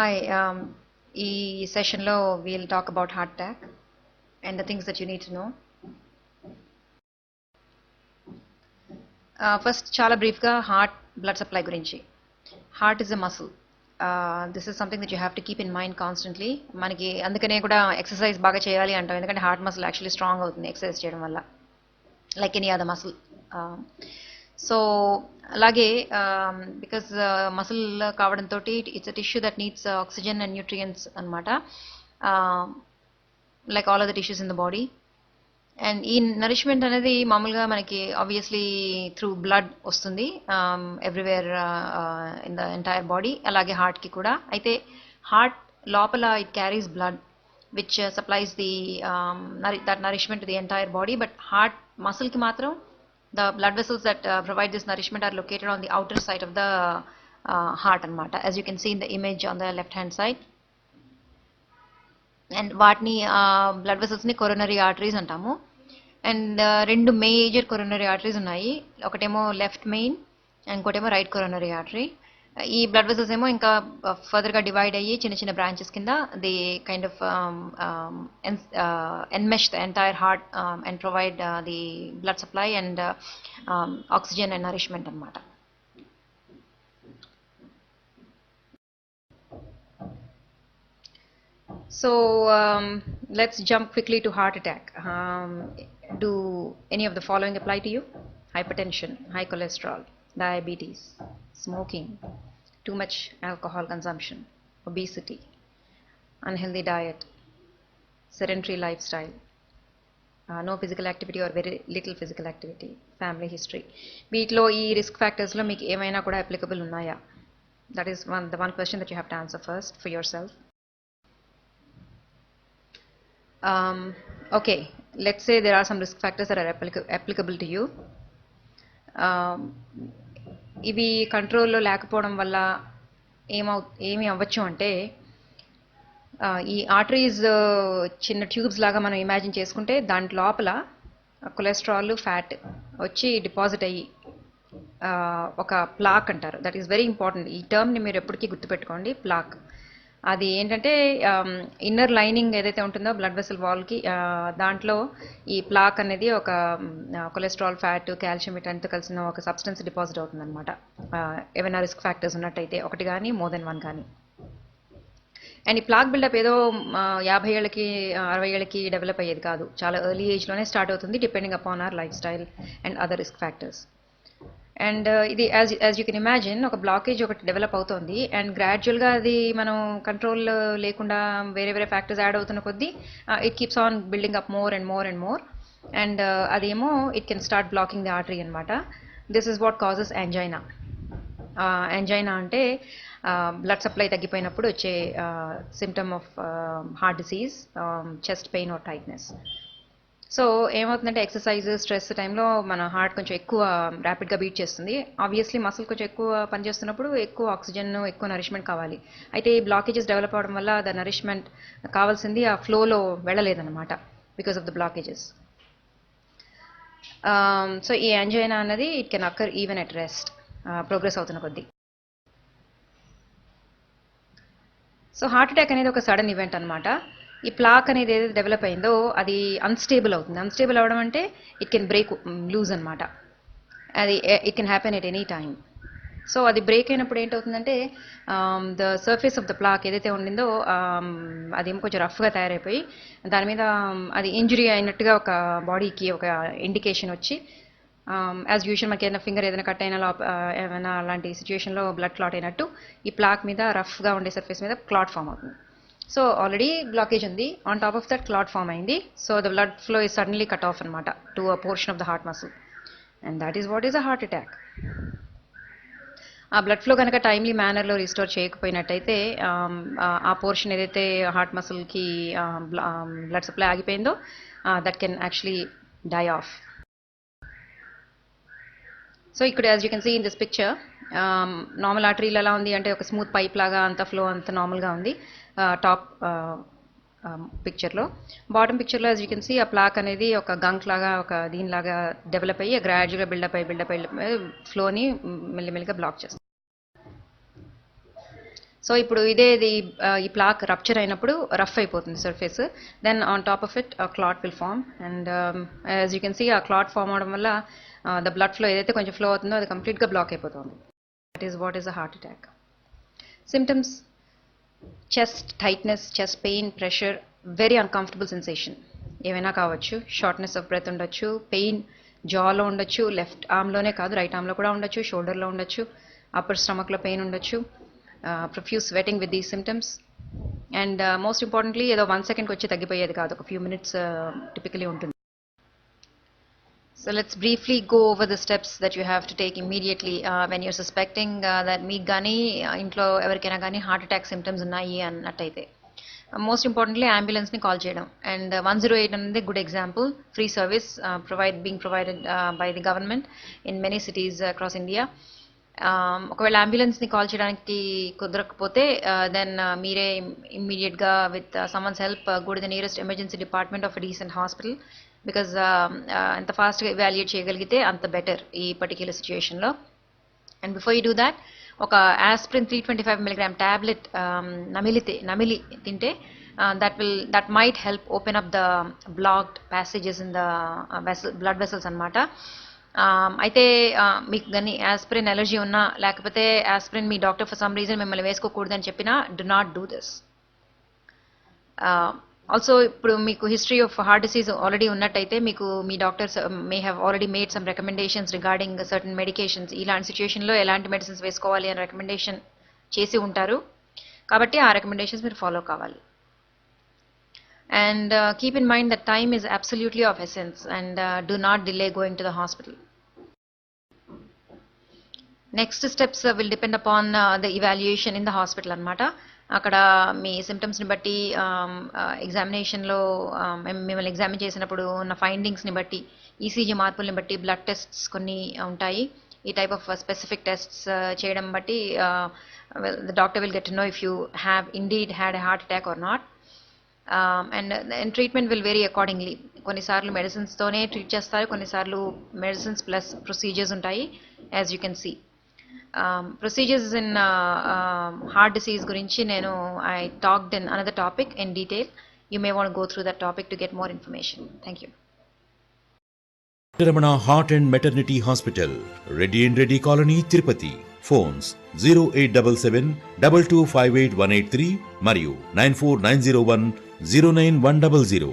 Hi, ఈ సెషన్లో we'll talk about heart attack and the things that you need to know. First, చాలా బ్రీఫ్గా heart blood supply గురించి. Heart is a muscle. This is something that you have to keep in mind constantly. మనకి అందుకనే కూడా exercise బాగా చేయాలి అంటాం, ఎందుకంటే హార్ట్ మసిల్ యాక్చువల్లీ స్ట్రాంగ్ అవుతుంది ఎక్సర్సైజ్ చేయడం వల్ల, like any other muscle. So అలాగే బికాజ్ మసిల్ కావడంతో it's a tissue that needs oxygen and nutrients అనమాట, like all other tissues in the body. And ఈ నరిష్మెంట్ అనేది మామూలుగా మనకి ఆబ్వియస్లీ త్రూ బ్లడ్ వస్తుంది everywhere in the entire body, అలాగే హార్ట్కి కూడా. అయితే హార్ట్ లోపల it carries blood which supplies that nourishment to the entire body, but heart మసిల్కి మాత్రం the blood vessels that provide this nourishment are located on the outer side of the heart anamata, as you can see in the image on the left hand side. And వాటిని blood vessels ni coronary arteries అంటాము. And రెండు major coronary arteries ఉన్నాయి, ఒకటేమో left main and ఇంకోటేమో right coronary artery. ఈ blood vessels ఏమో ఇంకా ఫర్దర్గా డివైడ్ అయ్యి చిన్న చిన్న బ్రాంచెస్ కింద the kind of enmesh the entire heart and provide the blood supply and oxygen and nourishment అనమాట. So let's jump quickly to heart attack. Do any of the following apply to you? Hypertension, high cholesterol, diabetes, smoking, too much alcohol consumption, obesity, unhealthy diet, sedentary lifestyle, no physical activity or very little physical activity, family history. వీటిలో ఈ risk ఫ్యాక్టర్స్లో మీకు ఏమైనా కూడా applicable ఉన్నాయా? That is the one question that you have to answer first for yourself. Okay, let's say there are some risk factors that are applicable to you. ఇవి కంట్రోల్లో లేకపోవడం వల్ల ఏమి అవ్వచ్చు అంటే, ఈ ఆర్టరీస్ చిన్న ట్యూబ్స్ లాగా మనం ఇమాజిన్ చేసుకుంటే దాంట్ లోపల కొలెస్ట్రాల్ ఫ్యాట్ వచ్చి డిపాజిట్ అయ్యి ఒక ప్లాక్ అంటారు. That is very important. ఈ టర్మ్ని మీరు ఎప్పటికీ గుర్తుపెట్టుకోండి, ప్లాక్. అది ఏంటంటే ఇన్నర్ లైనింగ్ ఏదైతే ఉంటుందో బ్లడ్ వెసల్ వాల్కి, దాంట్లో ఈ ప్లాక్ అనేది ఒక కొలెస్ట్రాల్ ఫ్యాట్ కాల్షియం వీటంతా కలిసిన ఒక సబ్స్టెన్స్ డిపాజిట్ అవుతుంది అనమాట. ఏమైనా రిస్క్ ఫ్యాక్టర్స్ ఉన్నట్టయితే, ఒకటి కానీ మోర్ దెన్ వన్ కానీ. అండ్ ఈ ప్లాక్ బిల్డప్ ఏదో 50 ఏళ్ళకి 60 ఏళ్ళకి డెవలప్ అయ్యేది కాదు, చాలా ఎర్లీ ఏజ్లోనే స్టార్ట్ అవుతుంది, depending upon our life style and other risk factors. And ఇది యాజ్ యూ కెన్ ఇమాజిన్ ఒక బ్లాకేజ్ ఒకటి డెవలప్ అవుతుంది, అండ్ గ్రాడ్యువల్గా అది మనం కంట్రోల్ లేకుండా వేరే వేరే ఫ్యాక్టర్స్ యాడ్ అవుతున్న కొద్దీ it keeps on building up more and more and more, and అదేమో it can start blocking the artery అనమాట. This is what causes angina. Angina అంటే బ్లడ్ సప్లై తగ్గిపోయినప్పుడు వచ్చే symptom of heart disease, chest pain or tightness. So ఏమవుతుందంటే exercise stress టైంలో మన heart కొంచెం ఎక్కువ ర్యాపిడ్గా బీట్ చేస్తుంది. ఆబ్వియస్లీ మసిల్ కొంచెం ఎక్కువ పనిచేస్తున్నప్పుడు ఎక్కువ ఆక్సిజన్ ఎక్కువ నరిష్మెంట్ కావాలి. అయితే ఈ బ్లాకేజెస్ డెవలప్ అవడం వల్ల ద నరిష్మెంట్ కావాల్సింది ఆ ఫ్లోలో వెళ్ళలేదన్నమాట, because of the blockages. So ఈ యాంజైనా అన్నది it can occur even at rest, progress అవుతున్న కొద్దీ. సో హార్ట్ అటాక్ అనేది ఒక సడన్ ఈవెంట్ అనమాట. ఈ ప్లాక్ అనేది ఏదైతే డెవలప్ అయిందో అది అన్స్టేబుల్ అవుతుంది. అన్స్టేబుల్ అవ్వడం అంటే ఇట్ కెన్ బ్రేక్ లూజ్ అనమాట. అది it can happen at any time. So అది బ్రేక్ అయినప్పుడు ఏంటవుతుందంటే the surface of the plaque ఏదైతే ఉండిందో అదేమో కొంచెం రఫ్గా తయారైపోయి దాని మీద అది ఇంజురీ అయినట్టుగా ఒక బాడీకి ఒక ఇండికేషన్ వచ్చి, యాజ్ యూజువల్ మనకి ఏదైనా ఫింగర్ ఏదైనా కట్ అయినా ఏమైనా అలాంటి సిచ్యువేషన్లో బ్లడ్ క్లాట్ అయినట్టు ఈ ప్లాక్ మీద రఫ్గా ఉండే సర్ఫేస్ మీద క్లాట్ ఫామ్ అవుతుంది. సో ఆల్రెడీ బ్లాకేజ్ ఉంది, on top of that clot form అయింది. So the blood flow is suddenly cut off అనమాట to a portion of the heart muscle, and that is what is a heart attack. ఆ blood flow కనుక timely manner restore చేయకపోయినట్టయితే ఆ portion ఏదైతే heart మసిల్కి blood supply ఆగిపోయిందో that can actually die off. So ఇక్కడ as you can see in this picture, normal ఆర్టరీలు ఎలా ఉంది అంటే ఒక స్మూత్ పైప్ లాగా అంత ఫ్లో అంత నార్మల్గా ఉంది టాప్ పిక్చర్లో. బాటమ్ పిక్చర్లో యాజ్ యూ కెన్ సీ ఆ ప్లాక్ అనేది ఒక గంక్ లాగా ఒక దీనిలాగా డెవలప్ అయ్యి గ్రాడ్యువల్గా బిల్డప్ అయ్యి ఫ్లోని మెల్లిమెల్లిగా బ్లాక్ చేస్తుంది. సో ఇప్పుడు ఈ ప్లాక్ రప్చర్ అయినప్పుడు రఫ్ అయిపోతుంది surface. Then on top of it clot will form and as you can see ఆ క్లాట్ ఫామ్ అవడం వల్ల ద బ్లడ్ ఫ్లో ఏదైతే కొంచెం ఫ్లో అవుతుందో అది కంప్లీట్గా బ్లాక్ అయిపోతుంది. That is what is a heart attack. Symptoms: chest tightness, chest pain, pressure, very uncomfortable sensation ఏమైనా కావచ్చు. షార్ట్నెస్ ఆఫ్ బ్రెత్ ఉండొచ్చు, పెయిన్ జాలో ఉండొచ్చు, లెఫ్ట్ ఆర్మ్లోనే కాదు రైట్ ఆర్మ్లో కూడా ఉండొచ్చు, షోల్డర్లో ఉండొచ్చు, అప్పర్ స్టమక్లో పెయిన్ ఉండొచ్చు, profuse sweating with these symptoms. And most importantly ఏదో 1 సెకండ్కి వచ్చి తగ్గిపోయేది కాదు, ఒక ఫ్యూ మినిట్స్ టిపికలీ ఉంటుంది. So let's briefly go over the steps that you have to take immediately when you're suspecting that మీకు కానీ ఇంట్లో ఎవరికైనా కానీ హార్ట్ అటాక్ సిమ్టమ్స్ ఉన్నాయి అన్నట్టయితే. మోస్ట్ ఇంపార్టెంట్లీ అంబులెన్స్ని కాల్ చేయడం. అండ్ 108 అనేది good example. Free service being provided by the government in many cities across India. ఒకవేళ అంబులెన్స్ని కాల్ చేయడానికి కుదరకపోతే దెన్ మీరే ఇమ్మీడియట్గా with someone's help go to the nearest emergency department of decent hospital. Because ఎంత ఫాస్ట్గా ఎవాల్యుయేట్ చేయగలిగితే అంత బెటర్ ఈ పర్టిక్యులర్ సిచ్యుయేషన్లో. And before you do that, ఒక ఆస్ప్రిన్ 325 mg ట్యాబ్లెట్ నమిలి తింటే that might help open up the blocked passages in the blood vessels అనమాట. అయితే మీకు కానీ ఆస్ప్రిన్ ఎలర్జీ ఉన్నా, లేకపోతే ఆస్ప్రిన్ మీ డాక్టర్ ఫర్ సమ్ రీజన్ మిమ్మల్ని వేసుకోకూడదని చెప్పినా, do not do this. Also ఇప్పుడు మీకు history of heart disease already ఉన్నట్టయితే మీకు మీ doctors may have already made some recommendations regarding certain medications. ఇలాంటి సిచ్యుయేషన్లో ఎలాంటి మెడిసిన్స్ వేసుకోవాలి అని రికమెండేషన్ చేసి ఉంటారు, కాబట్టి ఆ రికమెండేషన్స్ మీరు ఫాలో కావాలి. And keep in mind that time is absolutely of essence and do not delay going to the hospital. Next steps will depend upon the evaluation in the hospital అనమాట. అక్కడ మీ సిమ్టమ్స్ని బట్టి ఎగ్జామినేషన్లో మిమ్మల్ని ఎగ్జామిన్ చేసినప్పుడు ఉన్న ఫైండింగ్స్ని బట్టి, ఈసీజీ మార్పుల్ని బట్టి బ్లడ్ టెస్ట్స్ కొన్ని ఉంటాయి. ఈ టైప్ ఆఫ్ స్పెసిఫిక్ టెస్ట్స్ చేయడం బట్టి the doctor will get to know if you have indeed had a heart attack or not. And treatment will vary accordingly. కొన్నిసార్లు మెడిసిన్స్తోనే ట్రీట్ చేస్తారు, కొన్నిసార్లు మెడిసిన్స్ ప్లస్ ప్రొసీజర్స్ ఉంటాయి. As you can see procedures in heart disease గురించి నేను I talked in another topic in detail. You may want go through that topic to get more information. Thank you. Venkataramana Heart and Maternity Hospital, Reddy and Reddy Colony, Tirupati. Phones 0877 2258 183 మరియు 94901 09100.